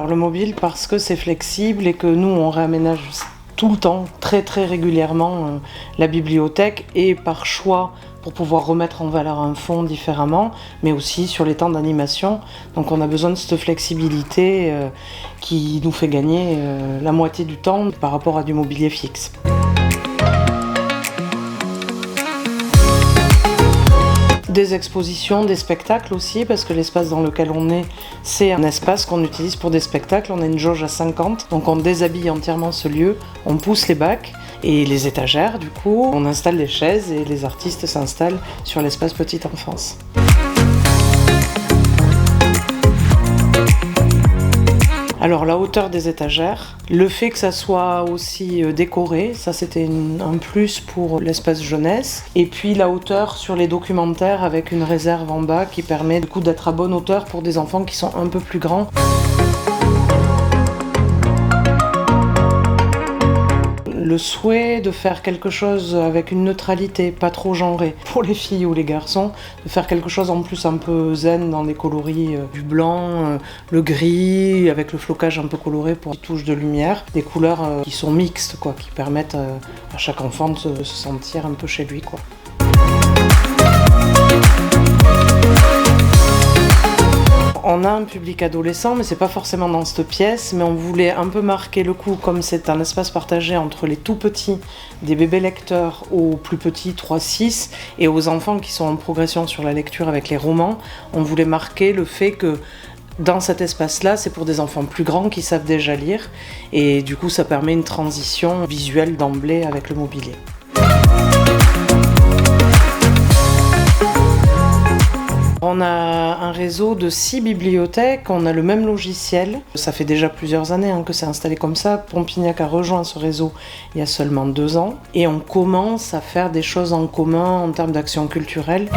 le mobile parce que c'est flexible et que nous, on réaménage tout le temps, très très régulièrement, la bibliothèque et par choix pour pouvoir remettre en valeur un fonds différemment, mais aussi sur les temps d'animation. Donc on a besoin de cette flexibilité qui nous fait gagner la moitié du temps par rapport à du mobilier fixe. Des expositions, des spectacles aussi, parce que l'espace dans lequel on est, c'est un espace qu'on utilise pour des spectacles. On a une jauge à 50, donc on déshabille entièrement ce lieu, on pousse les bacs et les étagères, du coup, on installe les chaises et les artistes s'installent sur l'espace petite enfance. Alors la hauteur des étagères, le fait que ça soit aussi décoré, ça c'était un plus pour l'espace jeunesse. Et puis la hauteur sur les documentaires avec une réserve en bas qui permet du coup d'être à bonne hauteur pour des enfants qui sont un peu plus grands. Le souhait de faire quelque chose avec une neutralité, pas trop genrée, pour les filles ou les garçons, de faire quelque chose en plus un peu zen dans les coloris, du blanc, le gris, avec le flocage un peu coloré pour une touche de lumière, des couleurs qui sont mixtes, quoi, qui permettent à chaque enfant de se sentir un peu chez lui, quoi. On a un public adolescent, mais c'est pas forcément dans cette pièce, mais on voulait un peu marquer le coup, comme c'est un espace partagé entre les tout petits, des bébés lecteurs aux plus petits 3-6, et aux enfants qui sont en progression sur la lecture avec les romans, on voulait marquer le fait que dans cet espace-là, c'est pour des enfants plus grands qui savent déjà lire, et du coup ça permet une transition visuelle d'emblée avec le mobilier. On a un réseau de 6 bibliothèques, on a le même logiciel. Ça fait déjà plusieurs années que c'est installé comme ça. Pompignac a rejoint ce réseau il y a seulement 2 ans. Et on commence à faire des choses en commun en termes d'action culturelle.